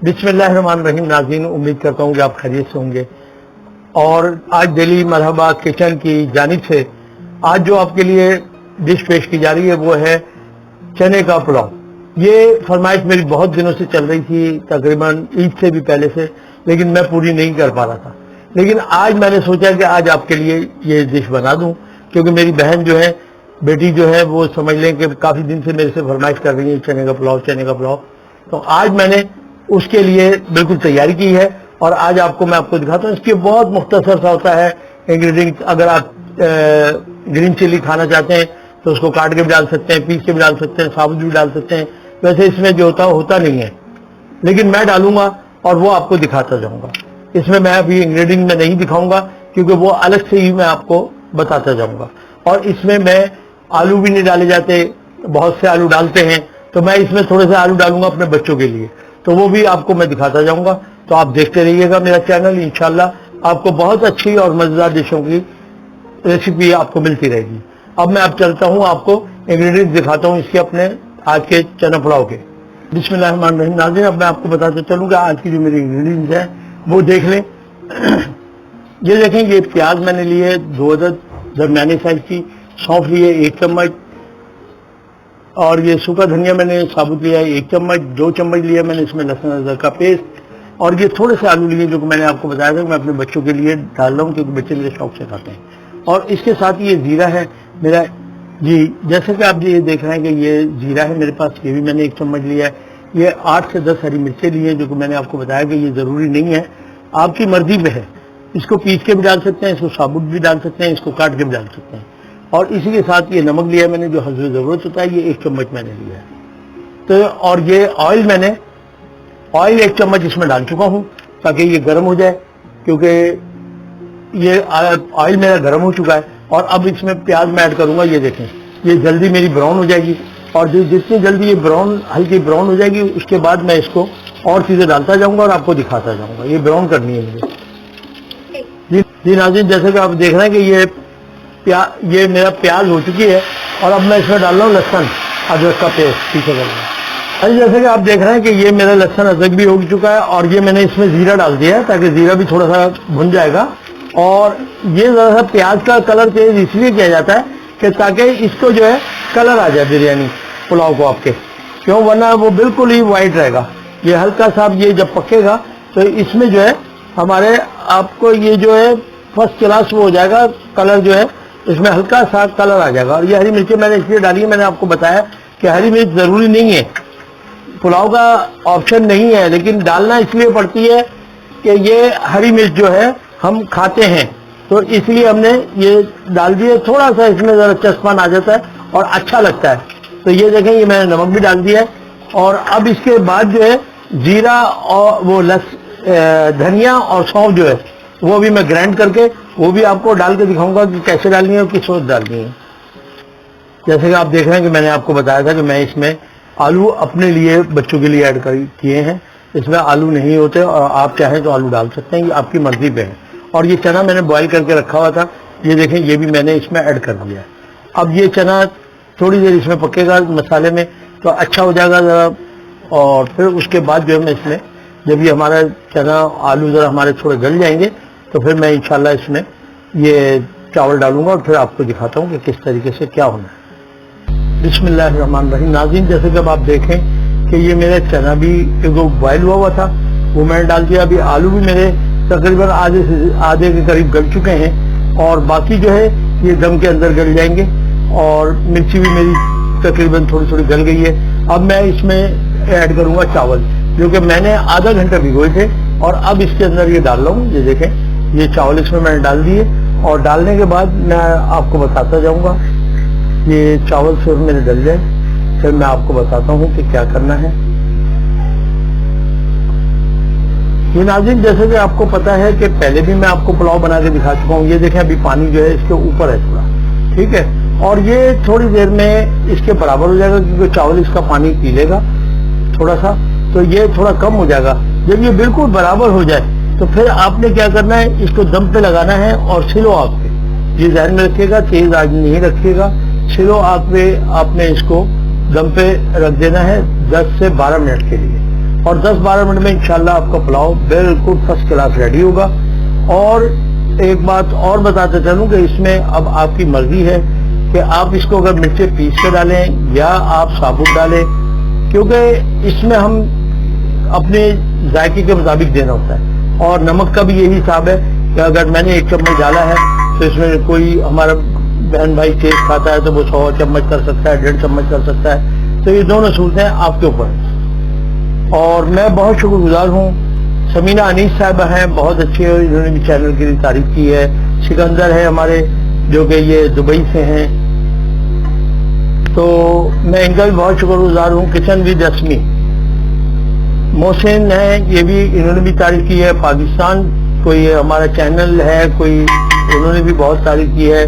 बिस्मिल्लाहिर्रहमानिर्रहीम। नाज़रीन, उम्मीद करता हूँ कि आप खैरियत से होंगे। और आज दिल्ली मरहबा किचन की जानिब से आज जो आपके लिए डिश पेश की जा रही है वो है चने का पुलाव। ये फरमाइश मेरी बहुत दिनों से चल रही थी, तकरीबन ईद से भी पहले से, लेकिन मैं पूरी नहीं कर पा रहा था। लेकिन आज मैंने सोचा कि आज आपके लिए ये डिश बना दूं, क्योंकि मेरी बहन जो है, बेटी जो है, वो समझ लें कि काफ़ी दिन से मेरे से फरमाइश कर रही है चने का पुलाव, चने का पुलाव। तो आज मैंने उसके लिए बिल्कुल तैयारी की है और आज मैं आपको दिखाता हूँ। इसके बहुत मुख्तसर सा होता है इंग्रेडिएंट। अगर आप ग्रीन चिली खाना चाहते हैं तो उसको काट के भी डाल सकते हैं, पीस के भी डाल सकते हैं, साबुत भी डाल सकते हैं। वैसे इसमें जो होता नहीं है, लेकिन मैं डालूंगा और वो आपको दिखाता जाऊंगा। इसमें मैं अभी इंग्रेडिएंट में नहीं दिखाऊंगा क्योंकि वो अलग से ही मैं आपको बताता जाऊंगा। और इसमें मैं आलू भी नहीं डाले जाते, बहुत से आलू डालते हैं, तो मैं इसमें थोड़े से आलू डालूंगा अपने बच्चों के लिए, तो वो भी आपको मैं दिखाता जाऊंगा। तो आप देखते रहिएगा मेरा चैनल, इंशाल्लाह आपको बहुत अच्छी और मजेदार डिशों की रेसिपी आपको मिलती रहेगी। अब मैं चलता हूँ, आपको इंग्रेडिएंट्स दिखाता हूँ इसके अपने आज के चना पुलाव के। बिस्मिल्लाहिर्रहमानिर्रहीम। नाज़रीन, अब मैं आपको बताता चलूँ कि आज की जो मेरी इंग्रेडिएंट्स हैं वो देख लें। ये देखें, ये प्याज मैंने लिए 2 अदद दरमियानी साइज की, सौंफ लिए 1 चम्मच, और ये सूखा धनिया मैंने साबुत लिया है 1 चम्मच, 2 चम्मच लिया मैंने इसमें लहसुन अदरक का पेस्ट, और ये थोड़े से आलू लिए जो कि मैंने आपको बताया था कि मैं अपने बच्चों के लिए डाल रहा हूँ क्योंकि बच्चे मेरे शौक से खाते हैं। और इसके साथ ये जीरा है मेरा जी, जैसे कि आप ये देख रहे हैं कि ये जीरा है मेरे पास, ये भी मैंने 1 चम्मच लिया है। ये 8 से 10 हरी मिर्चें ली हैं जो कि मैंने आपको बताया कि ये ज़रूरी नहीं है, आपकी मर्जी पे है। इसको पीस के भी डाल सकते हैं, इसको साबुत भी डाल सकते हैं, इसको काट के भी डाल सकते हैं। और इसी के साथ ये नमक लिया है मैंने, जो हस्बे ज़रूरत होता है, ये 1 चम्मच मैंने लिया है। तो और ये ऑयल 1 चम्मच इसमें डाल चुका हूँ ताकि ये गर्म हो जाए, क्योंकि ये ऑयल मेरा गर्म हो चुका है। और अब इसमें प्याज मैं ऐड करूँगा। ये देखें, ये जल्दी मेरी ब्राउन हो जाएगी, और जितनी जल्दी ये हल्की ब्राउन हो जाएगी, उसके बाद मैं इसको और चीज़ें डालता जाऊँगा और आपको दिखाता जाऊँगा। ये ब्राउन करनी है मुझे। जी नाज़रीन, जैसे कि आप देख रहे हैं कि ये मेरा प्याज हो चुकी है, और अब मैं इसमें डाल रहा हूँ लहसुन अदरक का पेस्ट पीछे कर रहा हूँ। अरे जैसे कि आप देख रहे हैं कि ये मेरा लहसुन अदरक भी हो चुका है, और ये मैंने इसमें जीरा डाल दिया है ताकि जीरा भी थोड़ा सा भुन जाएगा। और ये ज़रा सा प्याज का कलर चेंज इसलिए किया जाता है कि ताकि इसको जो है कलर आ जाए बिरयानी पुलाव को आपके, क्यों, वरना वो बिल्कुल ही वाइट रहेगा। ये हल्का सा ये जब पकेगा तो इसमें जो है हमारे आपको ये जो है फर्स्ट क्लास वो हो जाएगा, कलर जो है इसमें हल्का सा कलर आ जाएगा। और ये हरी मिर्चें मैंने इसलिए डाली है, मैंने आपको बताया कि हरी मिर्च ज़रूरी नहीं है, पुलाव का ऑप्शन नहीं है, लेकिन डालना इसलिए पड़ती है कि ये हरी मिर्च जो है हम खाते हैं, तो इसलिए हमने ये डाल दिए। थोड़ा सा इसमें ज़रा चस्पन आ जाता है और अच्छा लगता है। तो ये देखें, ये मैंने नमक भी डाल दिया है। और अब इसके बाद जो है जीरा और वो धनिया और सौंफ जो है वो भी मैं ग्राइंड करके वो भी आपको डाल के दिखाऊंगा कि कैसे डालनी है और किस वक्त डालनी है। जैसे कि आप देख रहे हैं कि मैंने आपको बताया था कि मैं इसमें आलू अपने लिए, बच्चों के लिए ऐड किए हैं। इसमें आलू नहीं होते, और आप चाहें तो आलू डाल सकते हैं, ये आपकी मर्जी पे है। और ये चना मैंने बॉईल करके रखा हुआ था, ये देखें, ये भी मैंने इसमें ऐड कर दिया है। अब ये चना थोड़ी देर इसमें पकेगा मसाले में तो अच्छा हो जाएगा ज़रा। और फिर उसके बाद जो है मैं इसमें, जब ये हमारा चना आलू ज़रा हमारे थोड़े गल जाएंगे, तो फिर मैं इंशाल्लाह इसमें ये चावल डालूंगा और फिर आपको दिखाता हूँ कि किस तरीके से क्या होना है। बिस्मिल्लाहिर्रहमानिर्रहीम। नाज़रीन, जैसे कि अब आप देखें कि ये मेरा चना भी बॉयल हुआ था, वो मैंने डाल दिया। अभी आलू भी मेरे तकरीबन आधे के करीब गल चुके हैं, और बाकी जो है ये दम के अंदर गल जाएंगे। और मिर्ची भी मेरी तकरीबन थोड़ी थोड़ी गल गई है। अब मैं इसमें ऐड करूँगा चावल, जो कि मैंने आधा घंटा भिगोए थे, और अब इसके अंदर ये डाल रहा हूँ। ये देखें, ये चावल इसमें मैंने डाल दिए, और डालने के बाद मैं आपको बताता जाऊँगा। ये चावल सिर्फ मेरे डल जाए, फिर मैं आपको बताता हूँ कि क्या करना है। ये नाज़रीन, जैसे कि आपको पता है कि पहले भी मैं आपको पुलाव बना के दिखा चुका हूँ। ये देखें, अभी पानी जो है इसके ऊपर है थोड़ा, ठीक है, और ये थोड़ी देर में इसके बराबर हो जाएगा क्योंकि चावल इसका पानी पी लेगा थोड़ा सा, तो ये थोड़ा कम हो जाएगा। जब ये बिल्कुल बराबर हो जाए तो फिर आपने क्या करना है, इसको दम पे लगाना है और स्लो आग पे, ये ध्यान में रखिएगा, तेज आग नहीं रखिएगा, स्लो आग पे आपने इसको दम पे रख देना है 10 से 12 मिनट के लिए। اور 10-12 منٹ میں انشاءاللہ آپ کا پلاؤ بالکل فرسٹ کلاس ریڈی ہوگا. اور ایک بات اور بتاتے چلوں کہ اس میں اب آپ کی مرضی ہے کہ آپ اس کو اگر مرچیں پیس کے ڈالیں یا آپ ثابت ڈالیں، کیونکہ اس میں ہم اپنے ذائقے کے مطابق دینا ہوتا ہے. اور نمک کا بھی یہی حساب ہے کہ اگر میں نے 1 چمچ ڈالا ہے تو اس میں کوئی ہمارا بہن بھائی تیز کھاتا ہے تو وہ 100 چمچ کر سکتا ہے، 1.5 چمچ کر سکتا ہے. تو یہ دونوں صورتیں آپ کے اوپر ہیں. اور میں بہت شکر گزار ہوں، سمینہ انیس صاحبہ ہیں، بہت اچھے، انہوں نے بھی چینل کے لیے تعریف کی ہے. سکندر ہے ہمارے جو کہ یہ دبئی سے ہیں، تو میں ان کا بھی بہت شکر گزار ہوں. کچن ود اسمی محسن ہیں، یہ بھی انہوں نے بھی تعریف کی ہے. پاکستان کوئی ہمارا چینل ہے کوئی، انہوں نے بھی بہت تعریف کی ہے.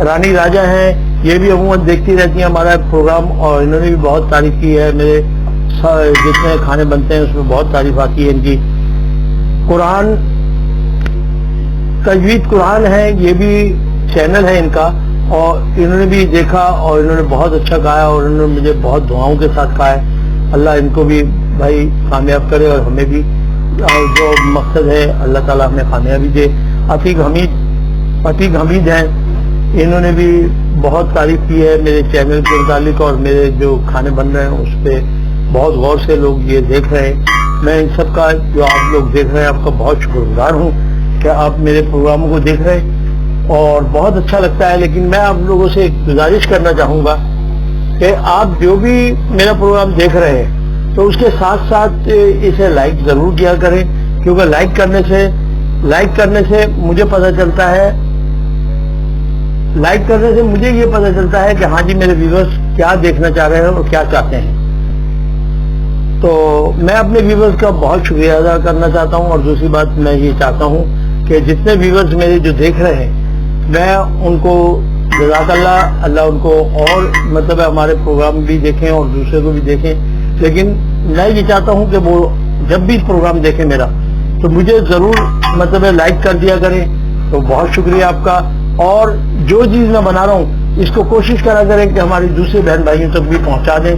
رانی راجہ ہیں، یہ بھی عموماً دیکھتی رہتی ہیں ہمارا پروگرام، اور انہوں نے بھی بہت تعریف کی ہے. میرے جتنے کھانے بنتے ہیں اس میں بہت تعریف آتی ہے ان کی. قرآن تجوید قرآن ہے، یہ بھی چینل ہے ان کا، اور انہوں نے بھی دیکھا اور انہوں نے بہت اچھا کہا، اور انہوں نے مجھے بہت دعاؤں کے ساتھ کہا ہے. اللہ ان کو بھی بھائی کامیاب کرے اور ہمیں بھی جو مقصد ہے اللہ تعالیٰ ہمیں کامیابی دے. عتیق حمید ہیں، انہوں نے بھی بہت تعریف کی ہے میرے چینل کے متعلق، اور میرے جو کھانے بن رہے ہیں اس پہ بہت غور سے لوگ یہ دیکھ رہے ہیں. میں ان سب کا جو آپ لوگ دیکھ رہے ہیں آپ کا بہت شکر گزار ہوں کہ آپ میرے پروگراموں کو دیکھ رہے ہیں اور بہت اچھا لگتا ہے. لیکن میں آپ لوگوں سے ایک گزارش کرنا چاہوں گا کہ آپ جو بھی میرا پروگرام دیکھ رہے ہیں تو اس کے ساتھ ساتھ اسے لائک ضرور کیا کریں، کیونکہ لائک کرنے سے مجھے پتہ چلتا ہے، لائک کرنے سے مجھے یہ پتہ چلتا ہے کہ ہاں جی میرے ویورز کیا دیکھنا چاہ رہے ہیں اور کیا چاہتے ہیں. تو میں اپنے ویورز کا بہت شکریہ ادا کرنا چاہتا ہوں. اور دوسری بات میں یہ چاہتا ہوں کہ جتنے ویورز میرے جو دیکھ رہے ہیں میں ان کو جزاک اللہ ان کو اور مطلب ہمارے پروگرام بھی دیکھیں اور دوسرے کو بھی دیکھیں. لیکن میں یہ چاہتا ہوں کہ وہ جب بھی پروگرام دیکھیں میرا تو مجھے ضرور مطلب لائک کر دیا کریں. تو بہت شکریہ آپ کا. اور جو چیز میں بنا رہا ہوں اس کو کوشش کرا کریں کہ ہماری دوسرے بہن بھائیوں تک بھی پہنچا دیں.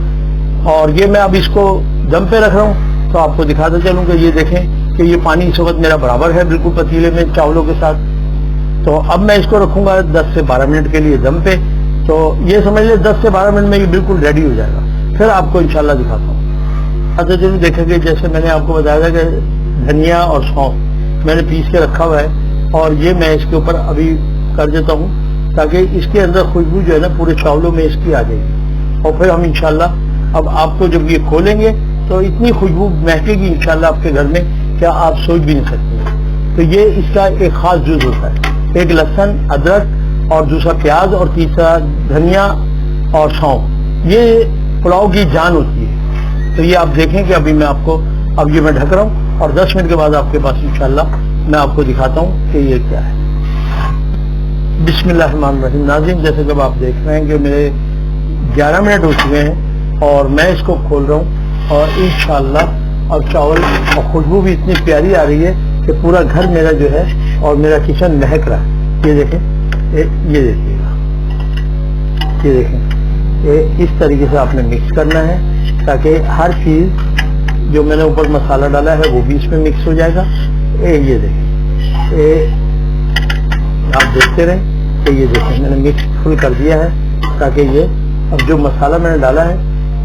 اور یہ میں اب اس کو دم پہ رکھ رہا ہوں تو آپ کو دکھاتا چلوں کہ یہ دیکھیں کہ یہ پانی اس وقت میرا برابر ہے بالکل پتیلے میں چاولوں کے ساتھ. تو اب میں اس کو رکھوں گا 10 سے 12 منٹ کے لیے دم پہ. تو یہ سمجھ لیں 10 سے 12 منٹ میں یہ بالکل ریڈی ہو جائے گا. پھر آپ کو انشاءاللہ دکھاتا ہوں. اچھا ضرور دیکھیں گے جیسے میں نے آپ کو بتایا تھا کہ دھنیا اور سونف میں نے پیس کے رکھا ہوا ہے، اور یہ میں اس کے اوپر ابھی کر دیتا ہوں تاکہ اس کے اندر خوشبو جو ہے نا پورے چاولوں میں اس کی آ جائے گی. اور پھر ہم انشاءاللہ اب آپ کو جب یہ کھولیں گے تو اتنی خوشبو مہکے گی انشاءاللہ آپ کے گھر میں کیا آپ سوچ بھی نہیں سکتے. تو یہ اس کا ایک خاص جز ہوتا ہے، ایک لہسن، ادرک، اور دوسرا پیاز، اور تیسرا دھنیا اور سونف. یہ پلاؤ کی جان ہوتی ہے. تو یہ آپ دیکھیں کہ ابھی میں آپ کو اب یہ میں ڈھک رہا ہوں اور 10 منٹ کے بعد آپ کے پاس انشاءاللہ میں آپ کو دکھاتا ہوں کہ یہ کیا ہے. بسم اللہ الرحمن الرحیم. ناظرین جیسے جب آپ دیکھ رہے ہیں کہ میرے 11 منٹ ہو چکے ہیں اور میں اس کو کھول رہا ہوں، اور انشاءاللہ اب چاول اور خوشبو بھی اتنی پیاری آ رہی ہے کہ پورا گھر میرا جو ہے اور میرا کچن مہک رہا ہے. یہ دیکھیں، یہ دیکھیے گا، یہ دیکھیں، اس طریقے سے آپ نے مکس کرنا ہے تاکہ ہر چیز جو میں نے اوپر مسالہ ڈالا ہے وہ بھی اس میں مکس ہو جائے گا. یہ دیکھیں، آپ دیکھتے رہیں کہ یہ دیکھیں میں نے مکس فل کر دیا ہے تاکہ یہ اب جو مسالہ میں نے ڈالا ہے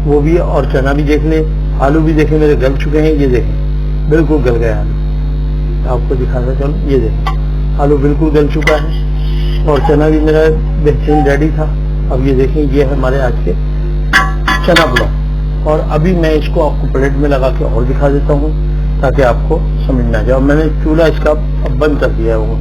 وہ بھی، اور چنا بھی دیکھ لیں، آلو بھی دیکھیں میرے گل چکے ہیں. یہ دیکھیں بالکل گل گئے آلو. آپ کو دکھاتا چلو، یہ دیکھیں آلو بالکل گل چکا ہے اور چنا بھی میرا بہترین ریڈی تھا. اب یہ دیکھیں یہ ہے ہمارے آج کے چنا پلاؤ. اور ابھی میں اس کو آپ کو پلیٹ میں لگا کے اور دکھا دیتا ہوں تاکہ آپ کو سمجھ میں آ جائے. اور میں نے چولہا اس کا اب بند کر دیا ہے. وہ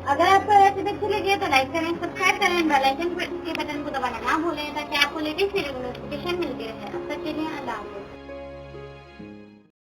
اگر آپ کو ریسیپی اچھی لگی ہے تو لائک کریں، سبسکرائب کریں، بیل آئیکن کے بٹن کو دبانا نہ بھولیں تاکہ آپ کو لیٹسٹ ویڈیو کی نوٹیفکیشن ملتی رہے. اب تک کے لیے اللہ حافظ.